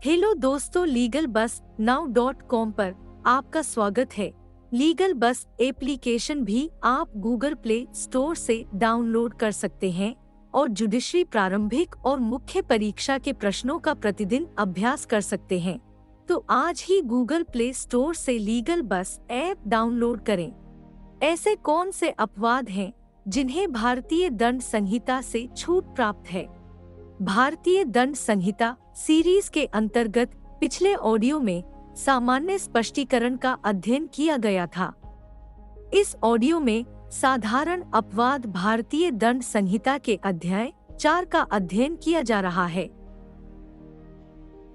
Hello दोस्तों, legal बस now.com पर आपका स्वागत है। लीगल बस एप्लीकेशन भी आप गूगल प्ले स्टोर से डाउनलोड कर सकते हैं और जुडिशरी प्रारंभिक और मुख्य परीक्षा के प्रश्नों का प्रतिदिन अभ्यास कर सकते हैं। तो आज ही गूगल प्ले स्टोर से लीगल बस ऐप डाउनलोड करें। ऐसे कौन से अपवाद हैं जिन्हें भारतीय दंड संहिता से छूट प्राप्त है? भारतीय दंड संहिता सीरीज के अंतर्गत पिछले ऑडियो में सामान्य स्पष्टीकरण का अध्ययन किया गया था। इस ऑडियो में साधारण अपवाद भारतीय दंड संहिता के अध्याय 4 का अध्ययन किया जा रहा है।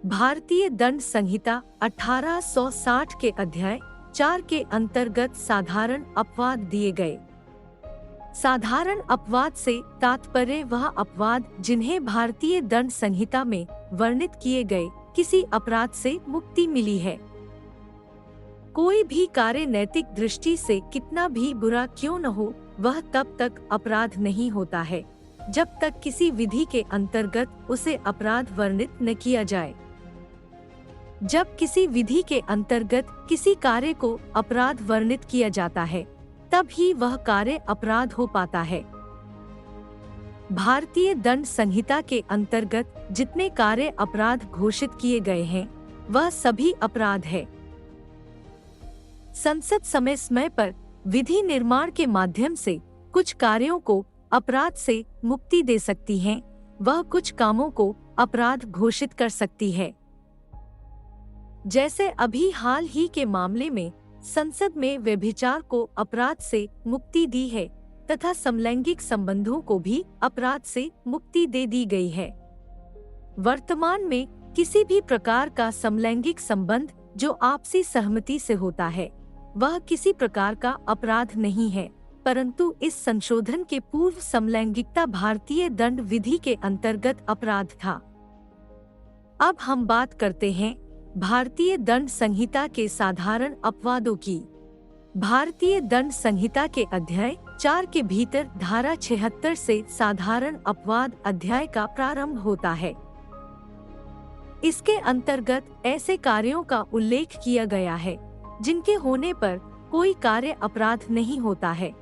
भारतीय दंड संहिता 1860 के अध्याय 4 के अंतर्गत साधारण अपवाद दिए गए। साधारण अपवाद से तात्पर्य वह अपवाद जिन्हें भारतीय दंड संहिता में वर्णित किए गए किसी अपराध से मुक्ति मिली है। कोई भी कार्य नैतिक दृष्टि से कितना भी बुरा क्यों न हो, वह तब तक अपराध नहीं होता है जब तक किसी विधि के अंतर्गत उसे अपराध वर्णित न किया जाए। जब किसी विधि के अंतर्गत किसी कार्य को अपराध वर्णित किया जाता है, तब ही वह कार्य अपराध हो पाता है। भारतीय दंड संहिता के अंतर्गत जितने कार्य अपराध घोषित किए गए हैं, वह सभी अपराध है। संसद समय समय पर विधि निर्माण के माध्यम से कुछ कार्यों को अपराध से मुक्ति दे सकती है, वह कुछ कामों को अपराध घोषित कर सकती है। जैसे अभी हाल ही के मामले में संसद में व्यभिचार को अपराध से मुक्ति दी है तथा समलैंगिक संबंधों को भी अपराध से मुक्ति दे दी गई है। वर्तमान में किसी भी प्रकार का समलैंगिक संबंध जो आपसी सहमति से होता है, वह किसी प्रकार का अपराध नहीं है, परंतु इस संशोधन के पूर्व समलैंगिकता भारतीय दंड विधि के अंतर्गत अपराध था। अब हम बात करते हैं भारतीय दंड संहिता के साधारण अपवादों की। भारतीय दंड संहिता के अध्याय 4 के भीतर धारा 76 से साधारण अपवाद अध्याय का प्रारंभ होता है। इसके अंतर्गत ऐसे कार्यों का उल्लेख किया गया है जिनके होने पर कोई कार्य अपराध नहीं होता है।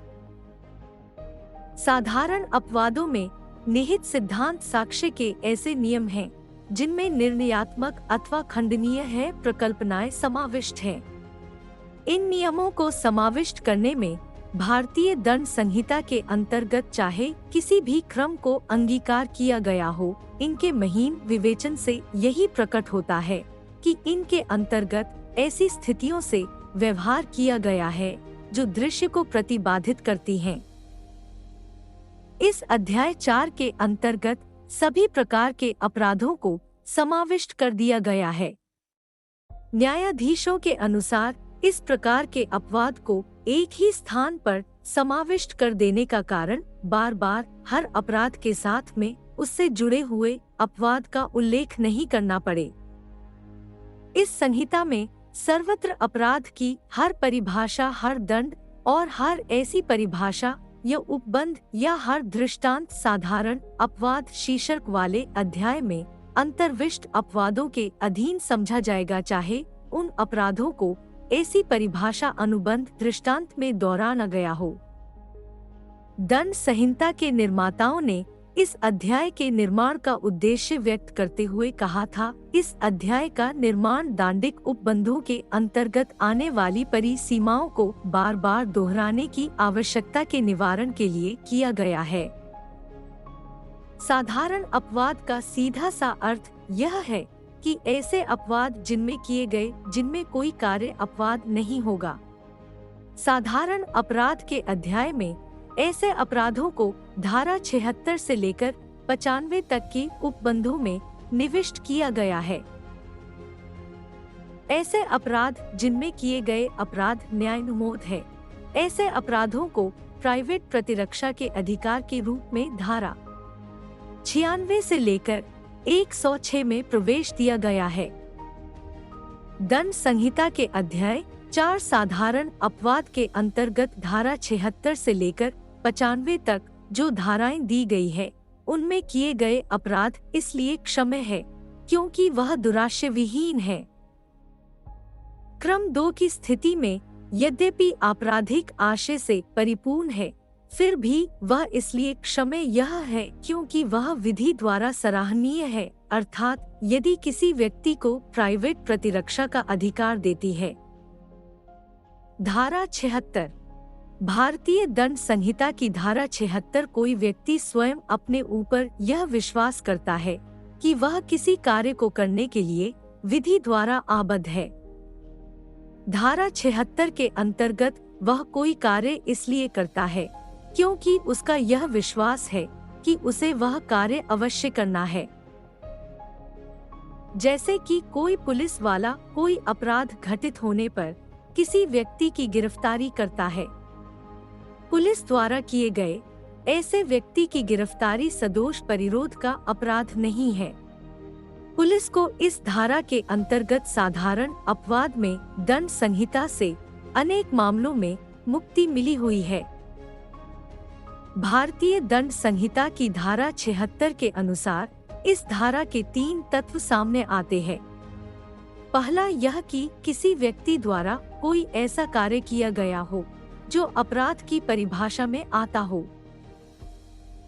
साधारण अपवादों में निहित सिद्धांत साक्ष्य के ऐसे नियम हैं जिनमें निर्णयात्मक अथवा खंडनीय है प्रकल्पनाएं समाविष्ट हैं। इन नियमों को समाविष्ट करने में भारतीय दंड संहिता के अंतर्गत चाहे किसी भी क्रम को अंगीकार किया गया हो, इनके महीन विवेचन से यही प्रकट होता है कि इनके अंतर्गत ऐसी स्थितियों से व्यवहार किया गया है जो दृश्य को प्रतिबाधित करती हैं। इस अध्याय 4 के अंतर्गत सभी प्रकार के अपराधों को समाविष्ट कर दिया गया है। न्यायाधीशों के अनुसार इस प्रकार के अपवाद को एक ही स्थान पर समाविष्ट कर देने का कारण बार बार हर अपराध के साथ में उससे जुड़े हुए अपवाद का उल्लेख नहीं करना पड़े। इस संहिता में सर्वत्र अपराध की हर परिभाषा, हर दंड और हर ऐसी परिभाषा या उपबंध या हर दृष्टांत साधारण अपवाद शीर्षक वाले अध्याय में अंतर्विष्ट अपवादों के अधीन समझा जाएगा, चाहे उन अपराधों को ऐसी परिभाषा अनुबंध दृष्टांत में दोहराया गया हो। दंड संहिता के निर्माताओं ने इस अध्याय के निर्माण का उद्देश्य व्यक्त करते हुए कहा था, इस अध्याय का निर्माण दांडिक उपबंधों के अंतर्गत आने वाली परिसीमाओं को बार बार दोहराने की आवश्यकता के निवारण के लिए किया गया है। साधारण अपवाद का सीधा सा अर्थ यह है कि ऐसे अपवाद जिनमें कोई कार्य अपवाद नहीं होगा। साधारण अपराध के अध्याय में ऐसे अपराधों को धारा 76 से लेकर 95 तक की उपबंधों में निविष्ट किया गया है। ऐसे अपराध जिनमें किए गए अपराध न्यायोन्मोद है, ऐसे अपराधों को प्राइवेट प्रतिरक्षा के अधिकार के रूप में धारा 96 से लेकर 106 में प्रवेश दिया गया है। दंड संहिता के अध्याय 4 साधारण अपवाद के अंतर्गत धारा 76 से लेकर 95 तक जो धाराएं दी गई है, उनमें किए गए अपराध इसलिए क्षम्य है क्योंकि वह दुराशय विहीन है। क्रम 2 की स्थिति में यद्यपि आपराधिक आशय से परिपूर्ण है, फिर भी वह इसलिए क्षम्य यह है क्योंकि वह विधि द्वारा सराहनीय है, अर्थात यदि किसी व्यक्ति को प्राइवेट प्रतिरक्षा का अधिकार देती है। धारा 76 भारतीय दंड संहिता की धारा 76 कोई व्यक्ति स्वयं अपने ऊपर यह विश्वास करता है कि वह किसी कार्य को करने के लिए विधि द्वारा आबद्ध है। धारा 76 के अंतर्गत वह कोई कार्य इसलिए करता है क्योंकि उसका यह विश्वास है कि उसे वह कार्य अवश्य करना है। जैसे कि कोई पुलिस वाला कोई अपराध घटित होने पर किसी व्यक्ति की गिरफ्तारी करता है। पुलिस द्वारा किए गए ऐसे व्यक्ति की गिरफ्तारी सदोष परिरोध का अपराध नहीं है। पुलिस को इस धारा के अंतर्गत साधारण अपवाद में दंड संहिता से अनेक मामलों में मुक्ति मिली हुई है। भारतीय दंड संहिता की धारा 76 के अनुसार इस धारा के 3 तत्व सामने आते हैं। पहला यह कि किसी व्यक्ति द्वारा कोई ऐसा कार्य किया गया हो जो अपराध की परिभाषा में आता हो।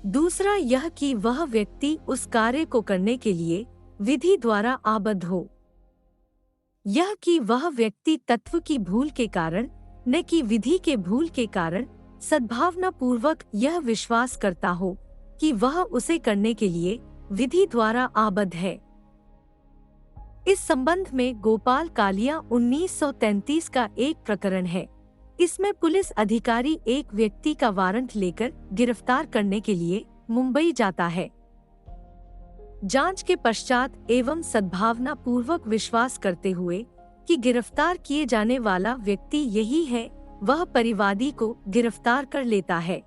दूसरा यह कि वह व्यक्ति उस कार्य को करने के लिए विधि द्वारा आबद्ध हो। यह कि वह व्यक्ति तत्व की भूल के कारण न कि विधि के भूल के कारण सद्भावना पूर्वक यह विश्वास करता हो कि वह उसे करने के लिए विधि द्वारा आबद्ध है। इस संबंध में गोपाल कालिया 1933 का एक प्रकरण है। इसमें पुलिस अधिकारी एक व्यक्ति का वारंट लेकर गिरफ्तार करने के लिए मुंबई जाता है। जांच के पश्चात एवं सद्भावना पूर्वक विश्वास करते हुए कि गिरफ्तार किए जाने वाला व्यक्ति यही है, वह परिवादी को गिरफ्तार कर लेता है।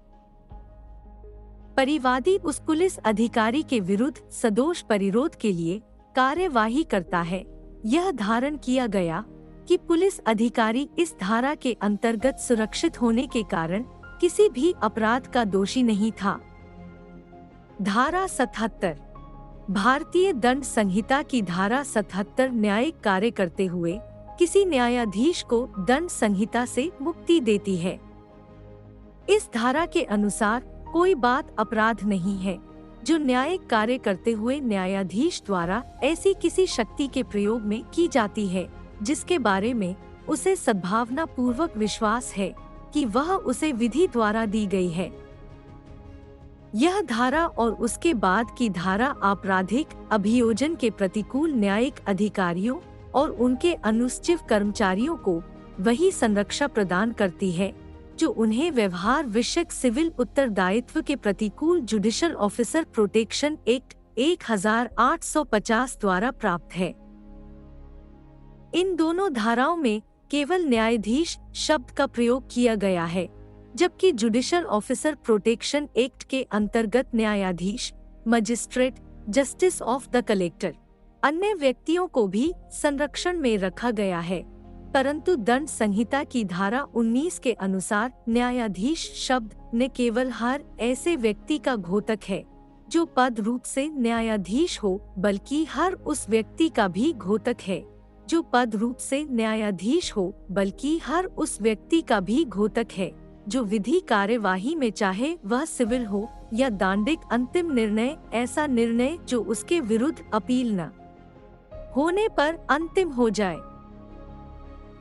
परिवादी उस पुलिस अधिकारी के विरुद्ध सदोष परिरोध के लिए कार्यवाही करता है। यह धारण किया गया कि पुलिस अधिकारी इस धारा के अंतर्गत सुरक्षित होने के कारण किसी भी अपराध का दोषी नहीं था। धारा 77 भारतीय दंड संहिता की धारा 77 न्यायिक कार्य करते हुए किसी न्यायाधीश को दंड संहिता से मुक्ति देती है। इस धारा के अनुसार कोई बात अपराध नहीं है जो न्यायिक कार्य करते हुए न्यायाधीश द्वारा ऐसी किसी शक्ति के प्रयोग में की जाती है जिसके बारे में उसे सद्भावना पूर्वक विश्वास है कि वह उसे विधि द्वारा दी गई है। यह धारा और उसके बाद की धारा आपराधिक अभियोजन के प्रतिकूल न्यायिक अधिकारियों और उनके अनुचित कर्मचारियों को वही संरक्षा प्रदान करती है जो उन्हें व्यवहार विषयक सिविल उत्तरदायित्व के प्रतिकूल जुडिशल ऑफिसर प्रोटेक्शन एक्ट 1850 द्वारा प्राप्त है। इन दोनों धाराओं में केवल न्यायाधीश शब्द का प्रयोग किया गया है, जबकि जुडिशल ऑफिसर प्रोटेक्शन एक्ट के अंतर्गत न्यायाधीश, magistrate, justice of the collector, अन्य व्यक्तियों को भी संरक्षण में रखा गया है। परंतु दंड संहिता की धारा 19 के अनुसार न्यायाधीश शब्द न केवल हर ऐसे व्यक्ति का घोतक है जो पद रूप से न्यायाधीश हो, बल्कि हर उस व्यक्ति का भी घोतक है जो पद रूप से न्यायाधीश हो, बल्कि हर उस व्यक्ति का भी घोतक है जो विधि कार्यवाही में, चाहे वह सिविल हो या दांडिक, अंतिम निर्णय, ऐसा निर्णय जो उसके विरुद्ध अपील न होने पर अंतिम हो जाए,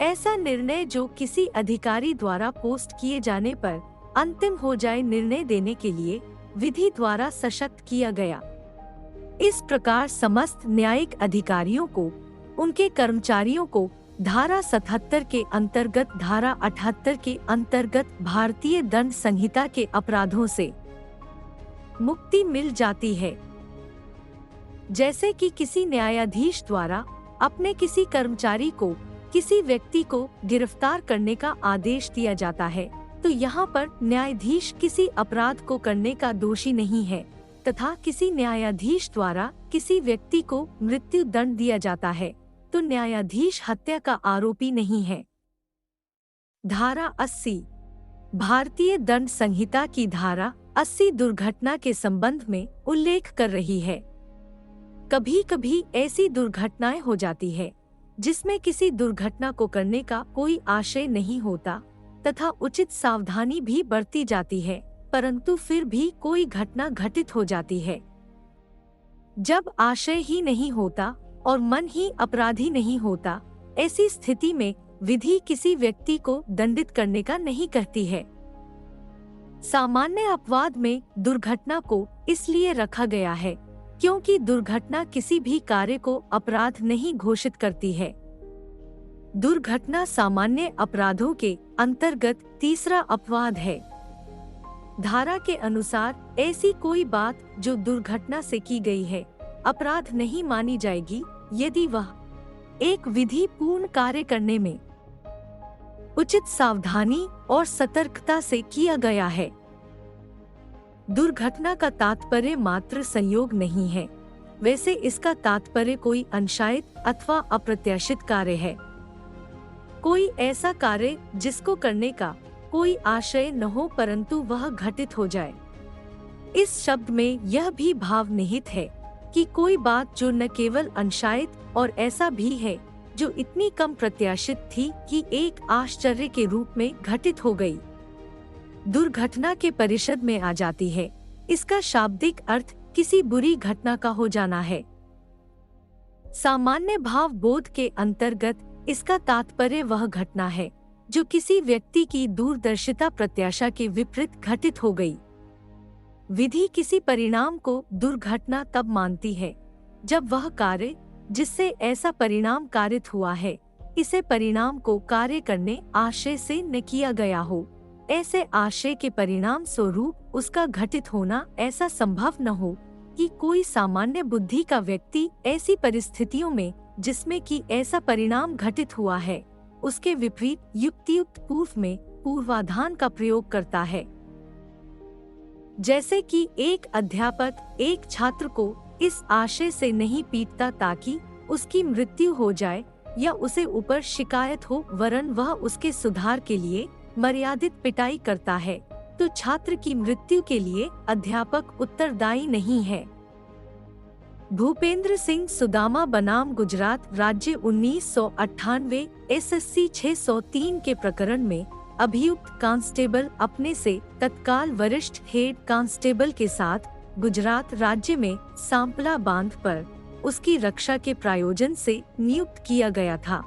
ऐसा निर्णय जो किसी अधिकारी द्वारा पोस्ट किए जाने पर अंतिम हो जाए, निर्णय देने के लिए विधि द्वारा सशक्त किया गया। इस प्रकार समस्त न्यायिक अधिकारियों को, उनके कर्मचारियों को धारा 77 के अंतर्गत, धारा 78 के अंतर्गत भारतीय दंड संहिता के अपराधों से मुक्ति मिल जाती है। जैसे कि किसी न्यायाधीश द्वारा अपने किसी कर्मचारी को, किसी व्यक्ति को गिरफ्तार करने का आदेश दिया जाता है, तो यहाँ पर न्यायाधीश किसी अपराध को करने का दोषी नहीं है, तथा किसी न्यायाधीश द्वारा किसी व्यक्ति को मृत्यु दंड दिया जाता है तो न्यायाधीश हत्या का आरोपी नहीं है। धारा 80 भारतीय दंड संहिता की धारा 80 दुर्घटना के संबंध में उल्लेख कर रही है। कभी कभी ऐसी दुर्घटनाएं हो जाती है जिसमें किसी दुर्घटना को करने का कोई आशय नहीं होता तथा उचित सावधानी भी बरती जाती है, परंतु फिर भी कोई घटना घटित हो जाती है। जब आशय ही नहीं होता और मन ही अपराधी नहीं होता, ऐसी स्थिति में विधि किसी व्यक्ति को दंडित करने का नहीं कहती है। सामान्य अपवाद में दुर्घटना को इसलिए रखा गया है क्योंकि दुर्घटना किसी भी कार्य को अपराध नहीं घोषित करती है। दुर्घटना सामान्य अपराधों के अंतर्गत तीसरा अपवाद है। धारा के अनुसार ऐसी कोई बात जो दुर्घटना से की गई है अपराध नहीं मानी जाएगी यदि वह एक विधि पूर्ण कार्य करने में उचित सावधानी और सतर्कता से किया गया है। दुर्घटना का तात्पर्य मात्र संयोग नहीं है, वैसे इसका तात्पर्य कोई अनशायित अथवा अप्रत्याशित कार्य है। कोई ऐसा कार्य जिसको करने का कोई आशय न हो परंतु वह घटित हो जाए। इस शब्द में यह भी भाव निहित है कि कोई बात जो न केवल अनशायित और ऐसा भी है जो इतनी कम प्रत्याशित थी कि एक आश्चर्य के रूप में घटित हो गई, दुर्घटना के परिषद में आ जाती है। इसका शाब्दिक अर्थ किसी बुरी घटना का हो जाना है। सामान्य भाव बोध के अंतर्गत इसका तात्पर्य वह घटना है जो किसी व्यक्ति की दूरदर्शिता प्रत्याशा के विपरीत घटित हो गई। विधि किसी परिणाम को दुर्घटना तब मानती है जब वह कार्य जिससे ऐसा परिणाम कारित हुआ है, इसे परिणाम को कार्य करने आशय से न किया गया हो। ऐसे आशय के परिणाम स्वरूप उसका घटित होना ऐसा संभव न हो कि कोई सामान्य बुद्धि का व्यक्ति ऐसी परिस्थितियों में जिसमें कि ऐसा परिणाम घटित हुआ है, उसके विपरीत युक्तियुक्त पूर्व में पूर्वाधान का प्रयोग करता है। जैसे कि एक अध्यापक एक छात्र को इस आशय से नहीं पीटता ताकि उसकी मृत्यु हो जाए या उसे ऊपर शिकायत हो, वरन वह उसके सुधार के लिए मर्यादित पिटाई करता है, तो छात्र की मृत्यु के लिए अध्यापक उत्तरदायी नहीं है। भूपेंद्र सिंह सुदामा बनाम गुजरात राज्य 1998 SSC 603 के प्रकरण में अभियुक्त कांस्टेबल अपने से तत्काल वरिष्ठ हेड कांस्टेबल के साथ गुजरात राज्य में सांपला बांध पर उसकी रक्षा के प्रायोजन से नियुक्त किया गया था।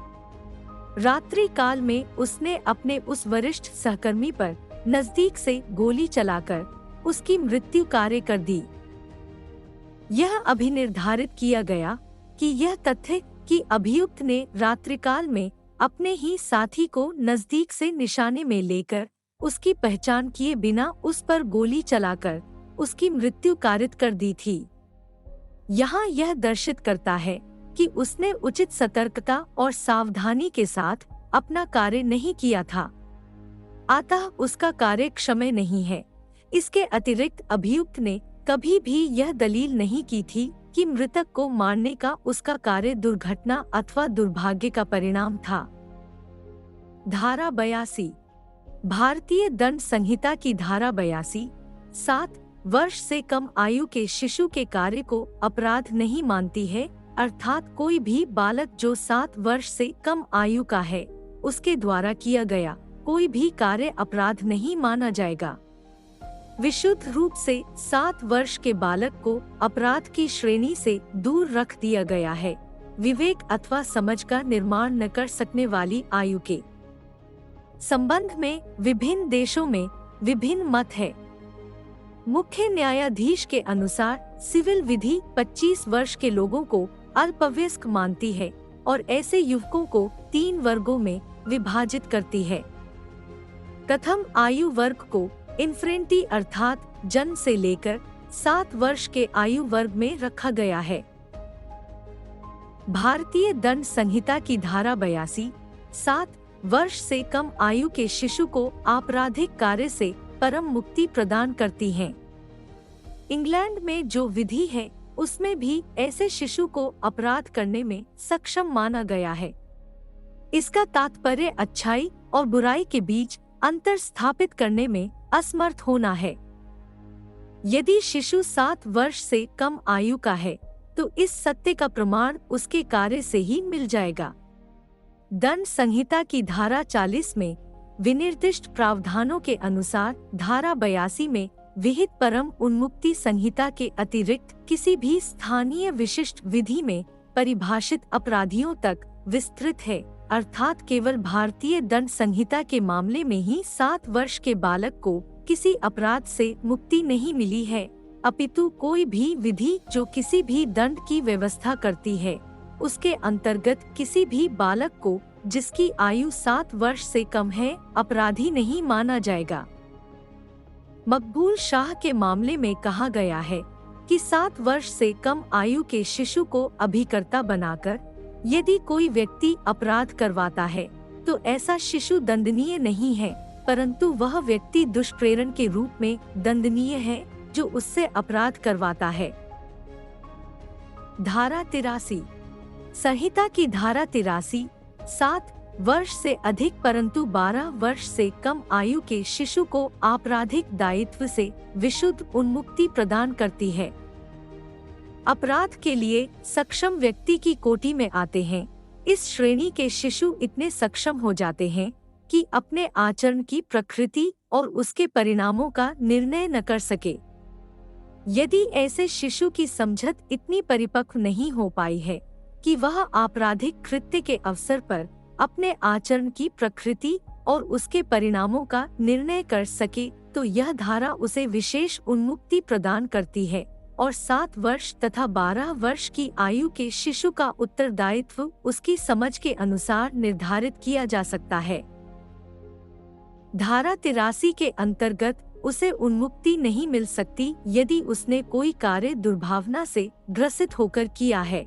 रात्रि काल में उसने अपने उस वरिष्ठ सहकर्मी पर नजदीक से गोली चलाकर उसकी मृत्यु कार्य कर दी। यह अभिनिर्धारित किया गया कि यह तथ्य कि अभियुक्त ने रात्रिकाल में अपने ही साथी को नजदीक से निशाने में लेकर उसकी पहचान किए बिना उस पर गोली चलाकर उसकी मृत्यु कारित कर दी थी। यहाँ यह दर्शित करता है कि उसने उचित सतर्कता और सावधानी के साथ अपना कार्य नहीं किया था, अतः उसका कार्य क्षम्य नहीं है। इसके अतिरिक्त अभियुक्त ने कभी भी यह दलील नहीं की थी कि मृतक को मारने का उसका कार्य दुर्घटना अथवा दुर्भाग्य का परिणाम था। धारा 82 भारतीय दंड संहिता की धारा 82 7 वर्ष से कम आयु के शिशु के कार्य को अपराध नहीं मानती है, अर्थात कोई भी बालक जो 7 वर्ष से कम आयु का है उसके द्वारा किया गया कोई भी कार्य अपराध नहीं माना जाएगा। विशुद्ध रूप से 7 वर्ष के बालक को अपराध की श्रेणी से दूर रख दिया गया है। विवेक अथवा समझ का निर्माण न कर सकने वाली आयु के संबंध में विभिन्न देशों में विभिन्न मत है। मुख्य न्यायाधीश के अनुसार सिविल विधि 25 वर्ष के लोगों को अल्पवयस्क मानती है और ऐसे युवकों को 3 वर्गों में विभाजित करती है। प्रथम आयु वर्ग को इन्फ्रेंटी अर्थात जन्म से लेकर 7 वर्ष के आयु वर्ग में रखा गया है। भारतीय दंड संहिता की धारा 82 7 वर्ष से कम आयु के शिशु को आपराधिक कार्य से परम मुक्ति प्रदान करती है। इंग्लैंड में जो विधि है उसमें भी ऐसे शिशु को अपराध करने में सक्षम माना गया है। इसका तात्पर्य अच्छाई और बुराई के बीच अंतर स्थापित करने में असमर्थ होना है। यदि शिशु 7 वर्ष से कम आयु का है तो इस सत्य का प्रमाण उसके कार्य से ही मिल जाएगा। दंड संहिता की धारा 40 में विनिर्दिष्ट प्रावधानों के अनुसार धारा 82 में विहित परम उन्मुक्ति संहिता के अतिरिक्त किसी भी स्थानीय विशिष्ट विधि में परिभाषित अपराधियों तक विस्तृत है, अर्थात केवल भारतीय दंड संहिता के मामले में ही 7 वर्ष के बालक को किसी अपराध से मुक्ति नहीं मिली है, अपितु कोई भी विधि जो किसी भी दंड की व्यवस्था करती है उसके अंतर्गत किसी भी बालक को जिसकी आयु 7 वर्ष से कम है अपराधी नहीं माना जाएगा। मकबूल शाह के मामले में कहा गया है कि 7 वर्ष से कम आयु के शिशु को अभिकर्ता बनाकर यदि कोई व्यक्ति अपराध करवाता है तो ऐसा शिशु दंडनीय नहीं है, परंतु वह व्यक्ति दुष्प्रेरण के रूप में दंडनीय है जो उससे अपराध करवाता है। धारा 83 संहिता की धारा 83 7 वर्ष से अधिक परंतु 12 वर्ष से कम आयु के शिशु को आपराधिक दायित्व से विशुद्ध उन्मुक्ति प्रदान करती है। अपराध के लिए सक्षम व्यक्ति की कोटि में आते हैं। इस श्रेणी के शिशु इतने सक्षम हो जाते हैं कि अपने आचरण की प्रकृति और उसके परिणामों का निर्णय न कर सके। यदि ऐसे शिशु की समझत इतनी परिपक्व नहीं हो पाई है कि वह आपराधिक कृत्य के अवसर पर अपने आचरण की प्रकृति और उसके परिणामों का निर्णय कर सके, तो यह धारा उसे विशेष उन्मुक्ति प्रदान करती है और 7 वर्ष तथा 12 वर्ष की आयु के शिशु का उत्तरदायित्व उसकी समझ के अनुसार निर्धारित किया जा सकता है। धारा 83 के अंतर्गत उसे उन्मुक्ति नहीं मिल सकती यदि उसने कोई कार्य दुर्भावना से ग्रसित होकर किया है।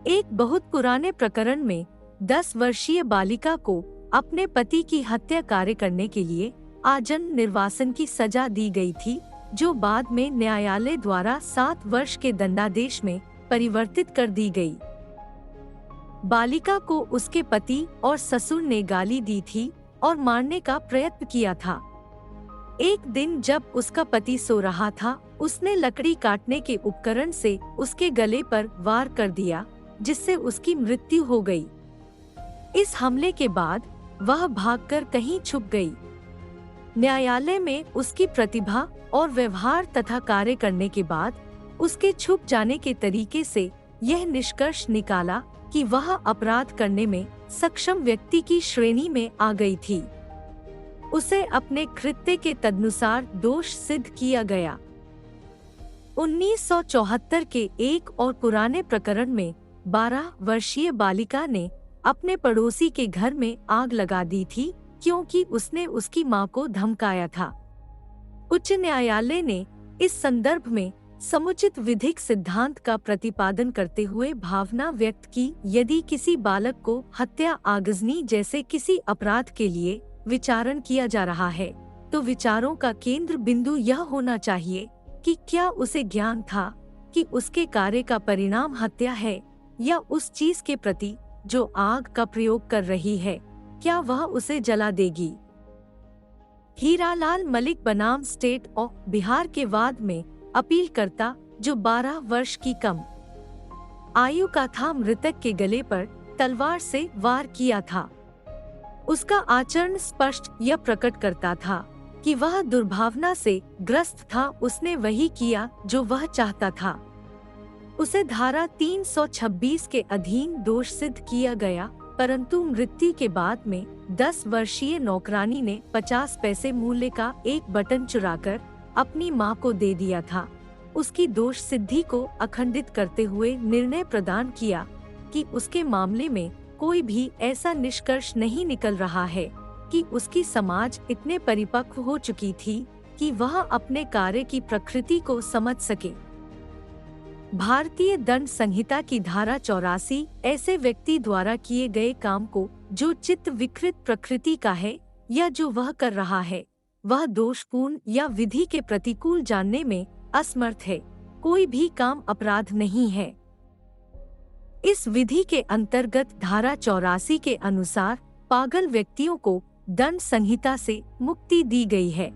एक बहुत पुराने प्रकरण में 10 वर्षीय बालिका को अपने पति की हत्या कार्य करने के लिए आजीवन निर्वासन की सजा दी गई थी, जो बाद में न्यायालय द्वारा 7 वर्ष के दंडादेश में परिवर्तित कर दी गई। बालिका को उसके पति और ससुर ने गाली दी थी और मारने का प्रयत्न किया था। एक दिन जब उसका पति सो रहा था, उसने लकड़ी काटने के उपकरण से उसके गले पर वार कर दिया, जिससे उसकी मृत्यु हो गई। इस हमले के बाद वह भागकर कहीं छुप गई। न्यायालय में उसकी प्रतिभा और व्यवहार तथा कार्य करने के बाद उसके छुप जाने के तरीके से यह निष्कर्ष निकाला कि वह अपराध करने में सक्षम व्यक्ति की श्रेणी में आ गई थी। उसे अपने कृत्य के तदनुसार दोष सिद्ध किया गया। 1974 के एक और पुराने प्रकरण में 12 वर्षीय बालिका ने अपने पड़ोसी के घर में आग लगा दी थी क्योंकि उसने उसकी मां को धमकाया था। उच्च न्यायालय ने इस संदर्भ में समुचित विधिक सिद्धांत का प्रतिपादन करते हुए भावना व्यक्त की, यदि किसी बालक को हत्या आगजनी जैसे किसी अपराध के लिए विचारण किया जा रहा है तो विचारों का केंद्र बिंदु यह होना चाहिए कि क्या उसे ज्ञान था कि उसके कार्य का परिणाम हत्या है, या उस चीज के प्रति जो आग का प्रयोग कर रही है क्या वह उसे जला देगी। हीरालाल मलिक बनाम स्टेट ऑफ बिहार के वाद में अपीलकर्ता जो 12 वर्ष की कम आयु का था, मृतक के गले पर तलवार से वार किया था। उसका आचरण स्पष्ट यह प्रकट करता था कि वह दुर्भावना से ग्रस्त था। उसने वही किया जो वह चाहता था। उसे धारा 326 के अधीन दोष सिद्ध किया गया, परंतु मृत्यु के बाद में 10 वर्षीय नौकरानी ने 50 पैसे मूल्य का एक बटन चुराकर अपनी मां को दे दिया था। उसकी दोष सिद्धि को अखंडित करते हुए निर्णय प्रदान किया कि उसके मामले में कोई भी ऐसा निष्कर्ष नहीं निकल रहा है कि उसकी समाज इतने परिपक्व हो चुकी थी कि वह अपने कार्य की प्रकृति को समझ सके। भारतीय दंड संहिता की धारा 84 ऐसे व्यक्ति द्वारा किए गए काम को जो चित्त विकृत प्रकृति का है या जो वह कर रहा है वह दोषपूर्ण या विधि के प्रतिकूल जानने में असमर्थ है, कोई भी काम अपराध नहीं है। इस विधि के अंतर्गत धारा 84 के अनुसार पागल व्यक्तियों को दंड संहिता से मुक्ति दी गई है।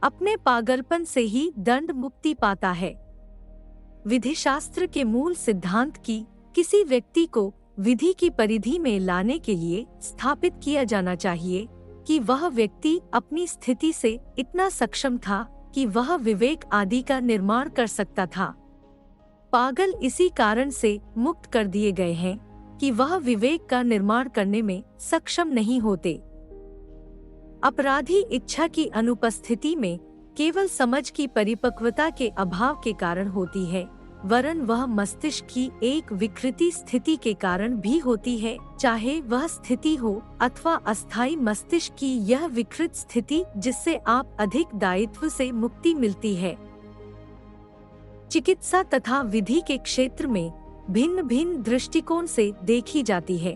अपने पागलपन से ही दंड मुक्ति पाता है। विधिशास्त्र के मूल सिद्धांत की किसी व्यक्ति को विधि की परिधि में लाने के लिए स्थापित किया जाना चाहिए कि वह व्यक्ति अपनी स्थिति से इतना सक्षम था कि वह विवेक आदि का निर्माण कर सकता था। पागल इसी कारण से मुक्त कर दिए गए हैं कि वह विवेक का निर्माण करने में सक्षम नहीं होते। अपराधी इच्छा की अनुपस्थिति में केवल समझ की परिपक्वता के अभाव के कारण होती है, वरन वह मस्तिष्क की एक विकृति स्थिति के कारण भी होती है, चाहे वह स्थिति हो अथवा अस्थायी मस्तिष्क की यह विकृत स्थिति जिससे आप अधिक दायित्व से मुक्ति मिलती है। चिकित्सा तथा विधि के क्षेत्र में भिन्न भिन्न दृष्टिकोण से देखी जाती है।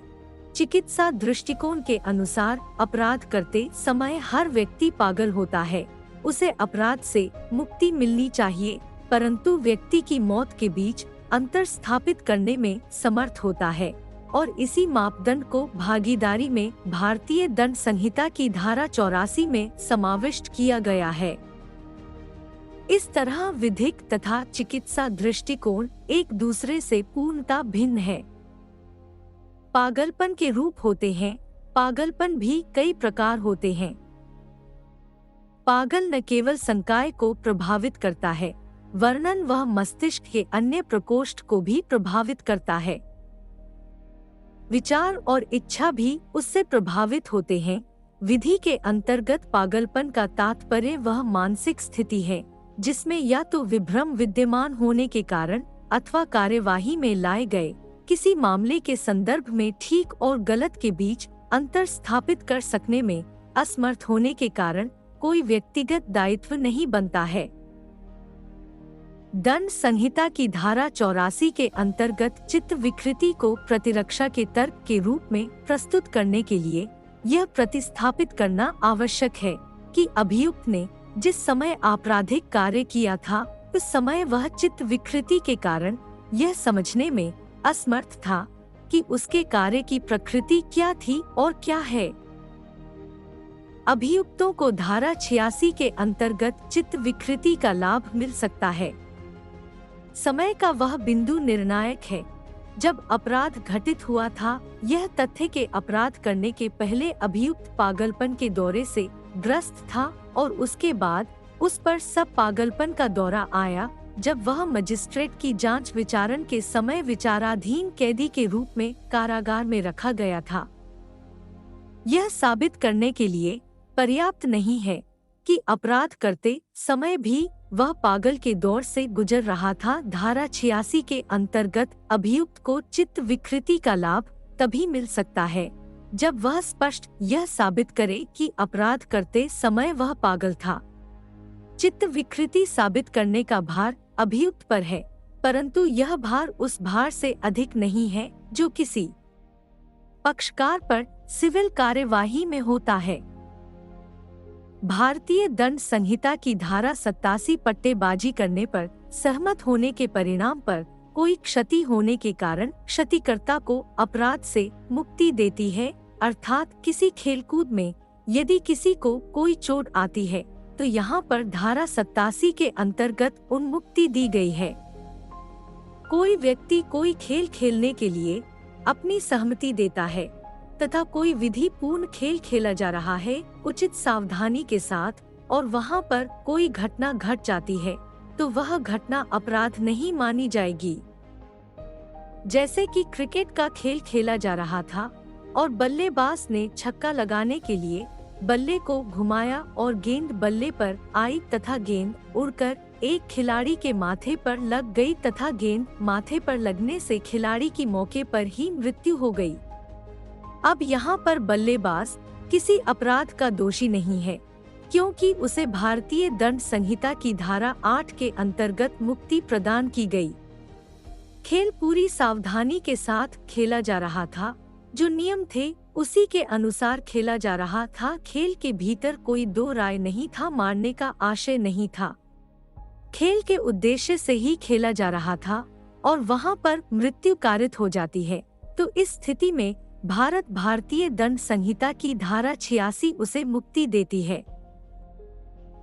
चिकित्सा दृष्टिकोण के अनुसार अपराध करते समय हर व्यक्ति पागल होता है, उसे अपराध से मुक्ति मिलनी चाहिए, परंतु व्यक्ति की मौत के बीच अंतर स्थापित करने में समर्थ होता है और इसी मापदंड को भागीदारी में भारतीय दंड संहिता की धारा 84 में समाविष्ट किया गया है। इस तरह विधिक तथा चिकित्सा दृष्टिकोण एक दूसरे से पूर्णतः भिन्न है। पागलपन के रूप होते हैं। पागलपन भी कई प्रकार होते हैं। पागल न केवल संकाय को प्रभावित करता है, वरन वह मस्तिष्क के अन्य प्रकोष्ठ को भी प्रभावित करता है। विचार और इच्छा भी उससे प्रभावित होते हैं। विधि के अंतर्गत पागलपन का तात्पर्य वह मानसिक स्थिति है जिसमें या तो विभ्रम विद्यमान होने के कारण अथवा कार्यवाही में लाए गए किसी मामले के संदर्भ में ठीक और गलत के बीच अंतर स्थापित कर सकने में असमर्थ होने के कारण कोई व्यक्तिगत दायित्व नहीं बनता है। दंड संहिता की धारा 84 के अंतर्गत चित्त विकृति को प्रतिरक्षा के तर्क के रूप में प्रस्तुत करने के लिए यह प्रतिस्थापित करना आवश्यक है कि अभियुक्त ने जिस समय आपराधिक कार्य किया था उस समय वह चित्त विकृति के कारण यह समझने में असमर्थ था कि उसके कार्य की प्रकृति क्या थी और क्या है। अभियुक्तों को धारा 86 के अंतर्गत चित्त विकृति का लाभ मिल सकता है। समय का वह बिंदु निर्णायक है जब अपराध घटित हुआ था। यह तथ्य के अपराध करने के पहले अभियुक्त पागलपन के दौरे से ग्रस्त था और उसके बाद उस पर सब पागलपन का दौरा आया जब वह मजिस्ट्रेट की जांच विचारण के समय विचाराधीन कैदी के रूप में कारागार में रखा गया था। यह साबित करने के लिए पर्याप्त नहीं है कि अपराध करते समय भी वह पागल के दौर से गुजर रहा था। धारा 86 के अंतर्गत अभियुक्त को चित्त विकृति का लाभ तभी मिल सकता है जब वह स्पष्ट यह साबित करे कि अपराध करते समय वह पागल था। चित्त विकृति साबित करने का भार अभियुक्त पर है, परंतु यह भार उस भार से अधिक नहीं है जो किसी पक्षकार पर सिविल कार्यवाही में होता है। भारतीय दंड संहिता की धारा 87 पट्टेबाजी करने पर सहमत होने के परिणाम पर कोई क्षति होने के कारण क्षतिकर्ता को अपराध से मुक्ति देती है, अर्थात किसी खेलकूद में यदि किसी को कोई चोट आती है तो यहाँ पर धारा 87 के अंतर्गत उन्मुक्ति दी गई है। कोई व्यक्ति कोई खेल खेलने के लिए अपनी सहमति देता है तथा कोई विधि पूर्ण खेल खेला जा रहा है उचित सावधानी के साथ और वहाँ पर कोई घटना घट जाती है तो वह घटना अपराध नहीं मानी जाएगी। जैसे कि क्रिकेट का खेल खेला जा रहा था और बल्लेबाज ने छक्का लगाने के लिए बल्ले को घुमाया और गेंद बल्ले पर आई तथा गेंद उड़कर एक खिलाड़ी के माथे पर लग गई तथा गेंद माथे पर लगने से खिलाड़ी की मौके पर ही मृत्यु हो गई। अब यहाँ पर बल्लेबाज किसी अपराध का दोषी नहीं है क्योंकि उसे भारतीय दंड संहिता की धारा 8 के अंतर्गत मुक्ति प्रदान की गई। खेल पूरी सावधानी के साथ खेला जा रहा था, जो नियम थे उसी के अनुसार खेला जा रहा था। खेल के भीतर कोई दो राय नहीं था, मारने का आशय नहीं था, खेल के उद्देश्य से ही खेला जा रहा था और वहाँ पर मृत्यु कारित हो जाती है तो इस स्थिति में भारतीय दंड संहिता की धारा 86 उसे मुक्ति देती है।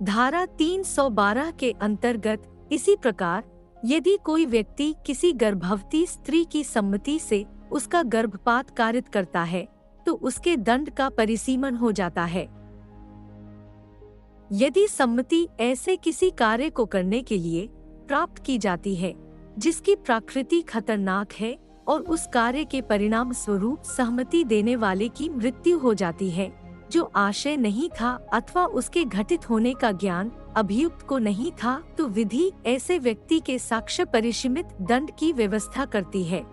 धारा 312 के अंतर्गत इसी प्रकार यदि कोई व्यक्ति किसी गर्भवती स्त्री की सम्मति से उसका गर्भपात कारित करता है तो उसके दंड का परिसीमन हो जाता है। यदि सम्मति ऐसे किसी कार्य को करने के लिए प्राप्त की जाती है जिसकी प्रकृति खतरनाक है और उस कार्य के परिणाम स्वरूप सहमति देने वाले की मृत्यु हो जाती है, जो आशय नहीं था अथवा उसके घटित होने का ज्ञान अभियुक्त को नहीं था, तो विधि ऐसे व्यक्ति के साक्ष्य परिसीमित दंड की व्यवस्था करती है।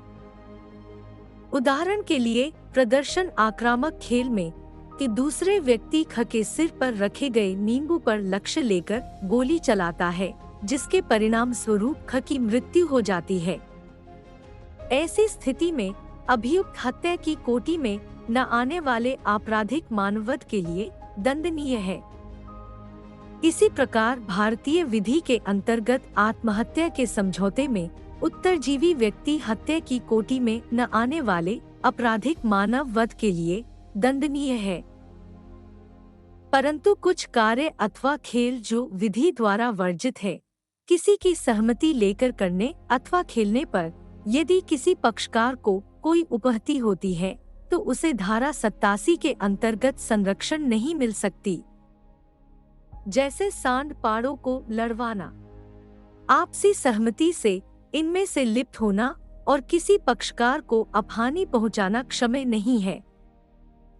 उदाहरण के लिए प्रदर्शन आक्रामक खेल में कि दूसरे व्यक्ति ख के सिर पर रखे गए नींबू पर लक्ष्य लेकर गोली चलाता है, जिसके परिणाम स्वरूप ख की मृत्यु हो जाती है। ऐसी स्थिति में अभियुक्त हत्या की कोटि में न आने वाले आपराधिक मानववध के लिए दंडनीय है। इसी प्रकार भारतीय विधि के अंतर्गत आत्महत्या के समझौते में उत्तरजीवी व्यक्ति हत्या की कोटि में न आने वाले आपराधिक मानव वध के लिए दंडनीय है। परंतु कुछ कार्य अथवा खेल जो विधि द्वारा वर्जित है, किसी की सहमति लेकर करने अथवा खेलने पर यदि किसी पक्षकार को कोई उपहति होती है तो उसे धारा 87 के अंतर्गत संरक्षण नहीं मिल सकती। जैसे सांड पाड़ों को लड़वाना, आपसी सहमति से इनमें से लिप्त होना और किसी पक्षकार को अपहानि पहुंचाना क्षम्य नहीं है।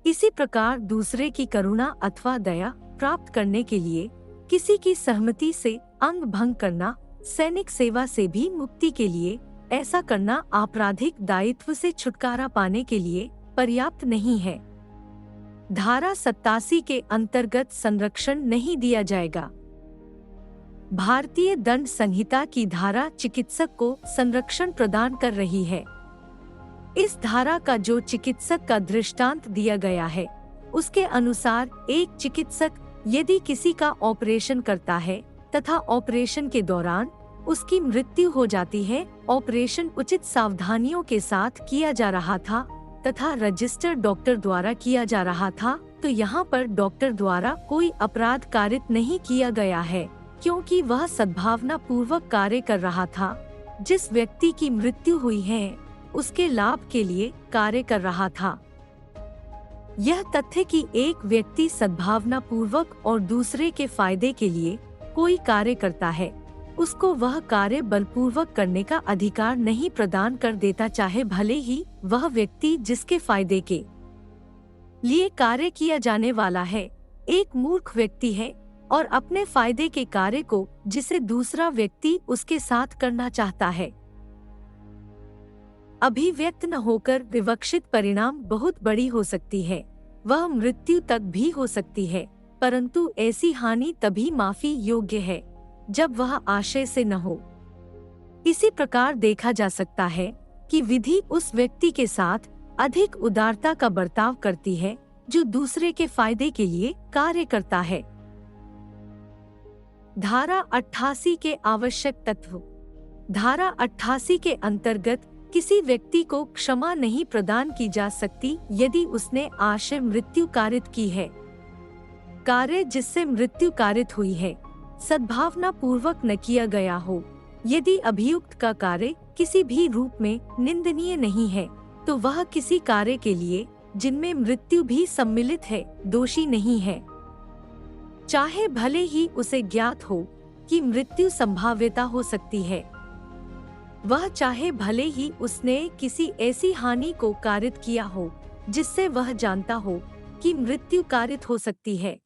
इसी प्रकार दूसरे की करुणा अथवा दया प्राप्त करने के लिए किसी की सहमति से अंग भंग करना, सैनिक सेवा से भी मुक्ति के लिए ऐसा करना आपराधिक दायित्व से छुटकारा पाने के लिए पर्याप्त नहीं है। धारा 87 के अंतर्गत संरक्षण नहीं दिया जाएगा। भारतीय दंड संहिता की धारा चिकित्सक को संरक्षण प्रदान कर रही है। इस धारा का जो चिकित्सक का दृष्टांत दिया गया है, उसके अनुसार एक चिकित्सक यदि किसी का ऑपरेशन करता है तथा ऑपरेशन के दौरान उसकी मृत्यु हो जाती है, ऑपरेशन उचित सावधानियों के साथ किया जा रहा था तथा रजिस्टर्ड डॉक्टर द्वारा किया जा रहा था, तो यहाँ पर डॉक्टर द्वारा कोई अपराध कारित नहीं किया गया है, क्योंकि वह सद्भावना पूर्वक कार्य कर रहा था। जिस व्यक्ति की मृत्यु हुई है उसके लाभ के लिए कार्य कर रहा था। यह तथ्य कि एक व्यक्ति सद्भावना पूर्वक और दूसरे के फायदे के लिए कोई कार्य करता है, उसको वह कार्य बलपूर्वक करने का अधिकार नहीं प्रदान कर देता, चाहे भले ही वह व्यक्ति जिसके फायदे के लिए कार्य किया जाने वाला है एक मूर्ख व्यक्ति है और अपने फायदे के कार्य को जिसे दूसरा व्यक्ति उसके साथ करना चाहता है अभिव्यक्त न होकर विवक्षित परिणाम बहुत बड़ी हो सकती है, वह मृत्यु तक भी हो सकती है, परंतु ऐसी हानि तभी माफी योग्य है जब वह आशय से न हो। इसी प्रकार देखा जा सकता है कि विधि उस व्यक्ति के साथ अधिक उदारता का बर्ताव करती है जो दूसरे के फायदे के लिए कार्य करता है। धारा 88 के आवश्यक तत्व। धारा 88 के अंतर्गत किसी व्यक्ति को क्षमा नहीं प्रदान की जा सकती यदि उसने आशय मृत्यु कारित की है। कार्य जिससे मृत्यु कारित हुई है सद्भावना पूर्वक न किया गया हो, यदि अभियुक्त का कार्य किसी भी रूप में निंदनीय नहीं है तो वह किसी कार्य के लिए जिनमें मृत्यु भी सम्मिलित है दोषी नहीं है, चाहे भले ही उसे ज्ञात हो कि मृत्यु संभाव्यता हो सकती है। वह चाहे भले ही उसने किसी ऐसी हानि को कारित किया हो जिससे वह जानता हो कि मृत्यु कारित हो सकती है।